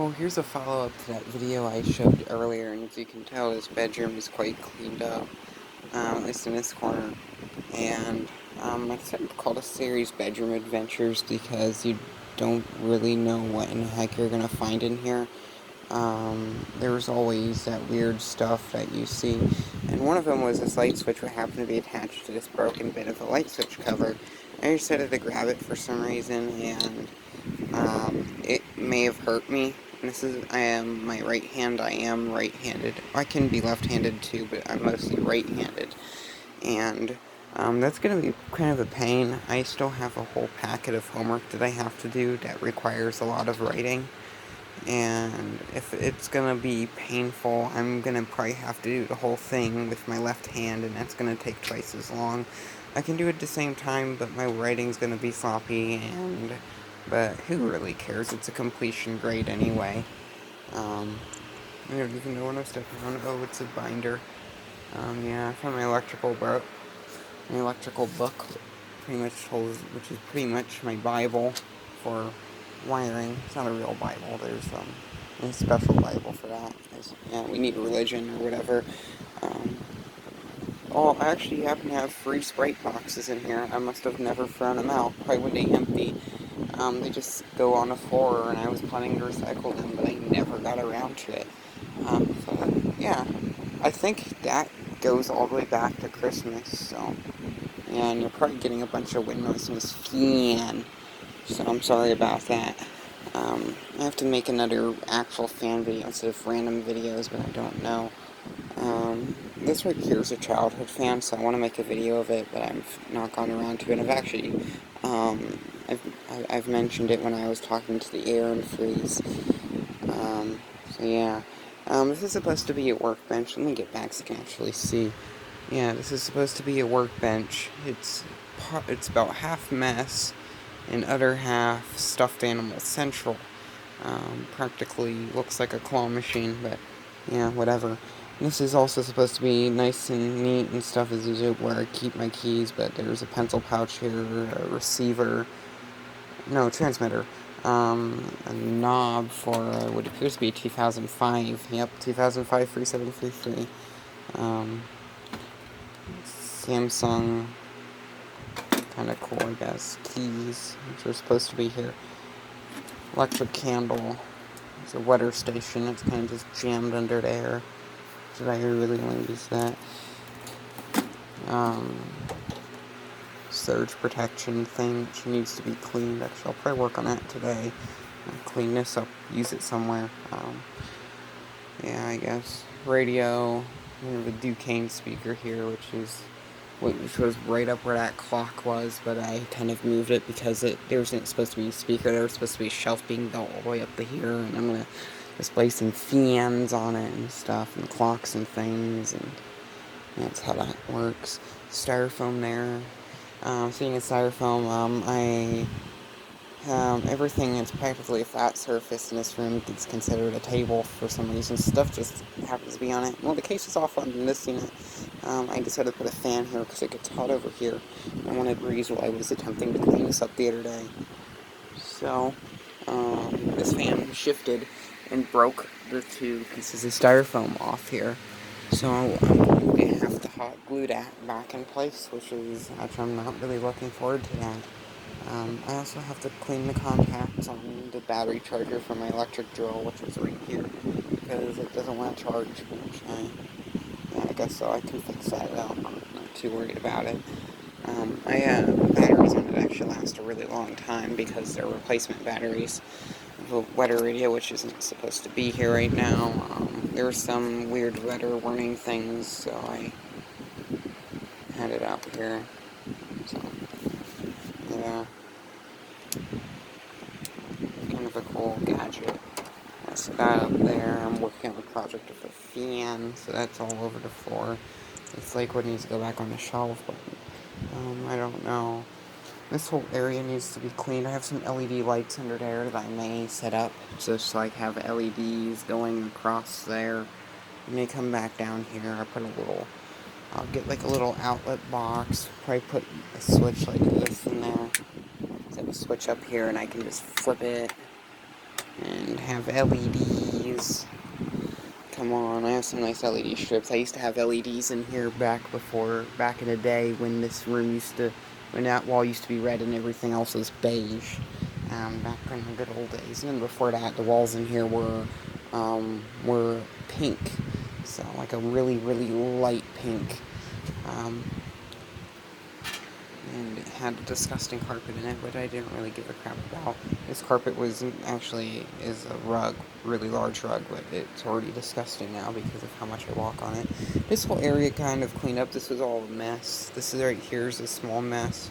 Well, here's a follow-up to that video I showed earlier, and as you can tell, his bedroom is quite cleaned up, at least in this corner. And I called a series Bedroom Adventures because you don't really know what in the heck you're gonna find in here. There's always that weird stuff that you see, and one of them was this light switch which happened to be attached to this broken bit of the light switch cover. I decided to grab it for some reason, and it may have hurt me. I am my right hand, I am right-handed. I can be left-handed too, but I'm mostly right-handed. And that's going to be kind of a pain. I still have a whole packet of homework that I have to do that requires a lot of writing. And if it's going to be painful, I'm going to probably have to do the whole thing with my left hand, and that's going to take twice as long. I can do it at the same time, but my writing's going to be sloppy, but who really cares? It's a completion grade anyway. I don't even know what I'm stepping on. Oh, it's a binder. Yeah, I found my electrical book, which is pretty much my Bible for wiring. It's not a real Bible. There's a special Bible for that. We need religion or whatever. I actually happen to have 3 Sprite boxes in here. I must have never thrown them out. Probably when they empty. They just go on the floor, and I was planning to recycle them, but I never got around to it. Yeah, I think that goes all the way back to Christmas, so, yeah, and you're probably getting a bunch of wind noise from this fan, so I'm sorry about that. I have to make another actual fan video instead of random videos, but I don't know. This right here is a childhood fan, so I want to make a video of it, but I've not gone around to it. I've actually, I've mentioned it when I was talking to the air and freeze. So yeah. This is supposed to be a workbench. Let me get back so I can actually see. Yeah, this is supposed to be a workbench. It's about half mess and other half stuffed animal central. Practically looks like a claw machine, but yeah, whatever. This is also supposed to be nice and neat and stuff as usual where I keep my keys, but there's a pencil pouch here, a receiver, no, transmitter, a knob for what appears to be 2005, yep, 2005 3733, Samsung, kind of cool, I guess, keys, which are supposed to be here, electric candle, it's a wetter station, it's kind of just jammed under there. Should I really want to use that? Surge protection thing, which needs to be cleaned. Actually, I'll probably work on that today. Clean this up, use it somewhere. Yeah, I guess. Radio. We have a Duquesne speaker here, which was right up where that clock was, but I kind of moved it because there wasn't supposed to be a speaker. There was supposed to be a shelf being built all the way up to here, and I'm gonna display some fans on it and stuff, and clocks and things, and that's how that works. Styrofoam there. Seeing as styrofoam, everything is practically a flat surface in this room. It's considered a table for some reason. Stuff just happens to be on it. Well, the case is off on this unit. I decided to put a fan here because it gets hot over here. I wanted to breeze while I was attempting to clean this up the other day. So, this fan shifted and broke the 2 pieces of styrofoam off here. So I'm going to have to hot glue that back in place, actually I'm not really looking forward to that. I also have to clean the contacts on the battery charger for my electric drill, which is right here, because it doesn't want to charge, I guess so. I can fix that out. I'm not too worried about it. Batteries on it actually last a really long time because they're replacement batteries. The weather radio, which isn't supposed to be here right now. There were some weird weather warning things, so I had it out here. So, yeah. Kind of a cool gadget. That's that up there. I'm working on a project with a fan, so that's all over the floor. It's like what needs to go back on the shelf, but I don't know. This whole area needs to be cleaned. I have some LED lights under there that I may set up, just like have LEDs going across there. I may come back down here. I'll get like a little outlet box, probably put a switch like this in there. So I have a switch up here and I can just flip it. and have LEDs. Come on, I have some nice LED strips. I used to have LEDs in here back in the day when this room when that wall used to be red and everything else was beige. Back in the good old days. And then before that, the walls in here were pink. So, like a really, really light pink. And it had a disgusting carpet in it, but I didn't really give a crap about. This carpet is a rug, really large rug, but it's already disgusting now because of how much I walk on it. This whole area kind of cleaned up. This was all a mess. This is right here is a small mess,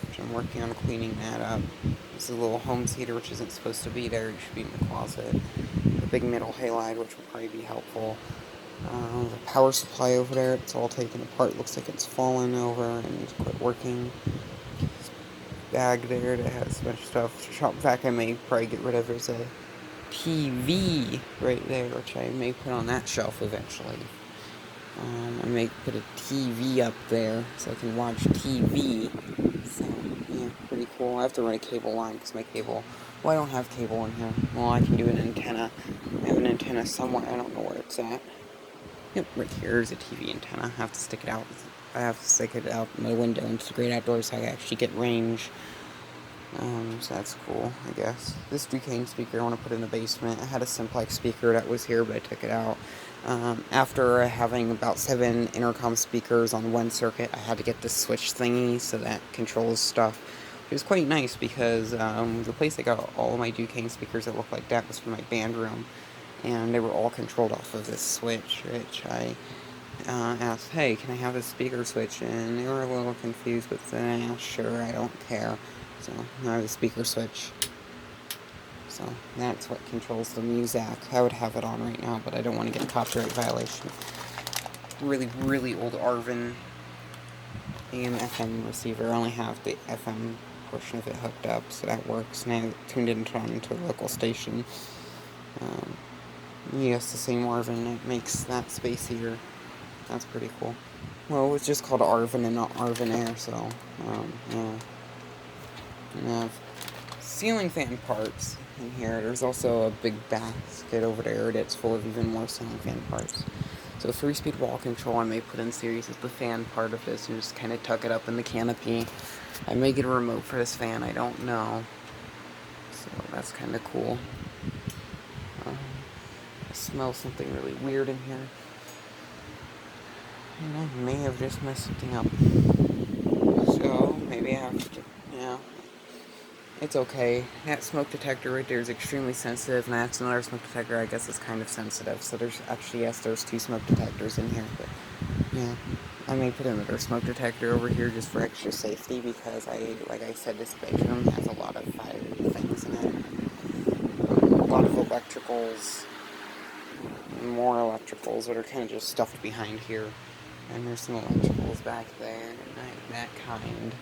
which I'm working on cleaning that up. This is a little home theater, which isn't supposed to be there. It should be in the closet. A big metal halide, which will probably be helpful. The power supply over there, it's all taken apart. Looks like it's fallen over and it's quit working. This bag there that has a bunch of stuff. In fact, I may probably get rid of. There's a TV right there, which I may put on that shelf eventually. I may put a TV up there so I can watch TV. So, yeah, pretty cool. I have to run a cable line because my cable... Well, I don't have cable in here. Well, I can do an antenna. I have an antenna somewhere. I don't know where it's at. Yep, right here is a TV antenna. I have to stick it out. I have to stick it out my window into the great outdoors so I actually get range. So that's cool, I guess. This Ducane speaker I want to put in the basement. I had a Simplex speaker that was here, but I took it out. After having about 7 intercom speakers on one circuit, I had to get this switch thingy so that controls stuff. It was quite nice because the place I got all of my Ducane speakers that looked like that was from my band room. And they were all controlled off of this switch, which I asked, hey, can I have a speaker switch? And they were a little confused, but then I asked, sure, I don't care. So, I have a speaker switch. So, that's what controls the Muzak. I would have it on right now, but I don't want to get a copyright violation. Really, really old Arvin AM/FM receiver. I only have the FM portion of it hooked up, so that works. And I tuned it into a local station. Yes, the same Arvin. It makes that spacier. That's pretty cool. Well, it was just called Arvin and not Arvin Air, so, yeah. And I have ceiling fan parts in here. There's also a big basket over there that's full of even more ceiling fan parts. So 3-speed wall control I may put in series as the fan part of this and just kind of tuck it up in the canopy. I may get a remote for this fan, I don't know. So that's kind of cool. I smell something really weird in here. And I may have just messed something up. So, maybe I have to, yeah. It's okay. That smoke detector right there is extremely sensitive, and that's another smoke detector I guess is kind of sensitive. So there's actually, yes, there's 2 smoke detectors in here, but, yeah. I may put another smoke detector over here just for extra safety because like I said, this bedroom has a lot of fiery things in it. A lot of electricals. More electricals that are kind of just stuffed behind here. And there's some electricals back there, and that kind.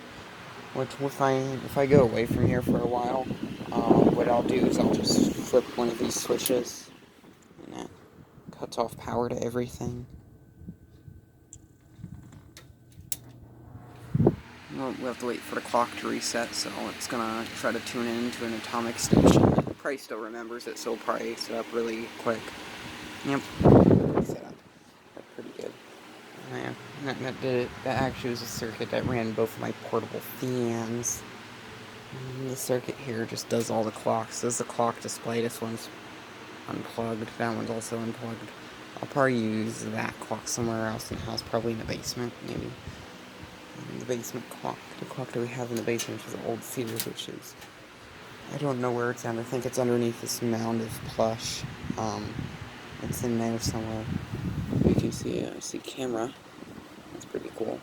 Which, if I go away from here for a while, what I'll do is I'll just flip one of these switches, and that cuts off power to everything. We'll have to wait for the clock to reset, so it's gonna try to tune into an atomic station. It probably still remembers it, so it'll probably set up really quick. Yep, set up. That's pretty good. Yeah, that did it. That actually was a circuit that ran both of my portable fans. And the circuit here just does all the clocks. This is the clock display. This one's unplugged. That one's also unplugged. I'll probably use that clock somewhere else in the house, probably in the basement, maybe. The basement clock. The clock that we have in the basement is an old Sears, which is... I don't know where it's at. I think it's underneath this mound of plush. It's in there somewhere. You can see, I see camera. That's pretty cool.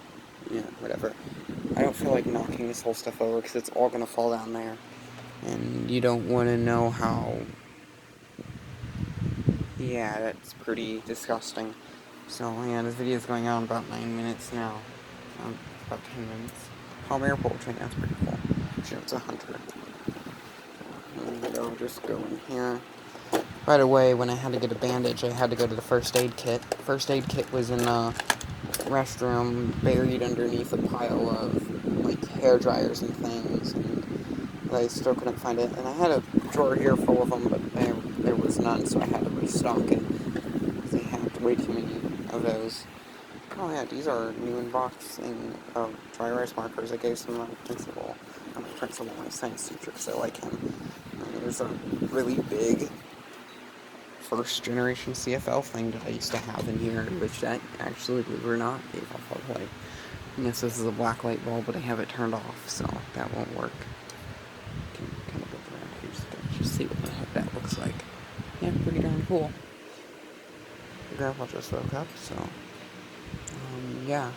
Yeah, whatever. I don't feel like knocking this whole stuff over because it's all going to fall down there. And you don't want to know how... Yeah, that's pretty disgusting. So, yeah, this video is going on about 9 minutes now. About 10 minutes. Palmyra poultry, that's pretty cool. Sure, it's a hunter. And I'll just go in here. By the way, when I had to get a bandage, I had to go to the first aid kit. First aid kit was in the restroom, buried underneath a pile of, like, hair dryers and things, and I still couldn't find it. And I had to drawer here full of them, but there was none, so I had to restock it. They had way too many of those. Oh yeah, these are new in box and dry erase markers. I gave some to my principal, my science teacher, because I like him. There's a really big first generation CFL thing that I used to have in here, which I actually, believe it or not, gave off a light. Yes, this is a black light bulb, but I have it turned off, so that won't work. Can kind of look around here just see what the heck that looks like. Yeah, pretty darn cool. Grandpa just woke up, so yeah.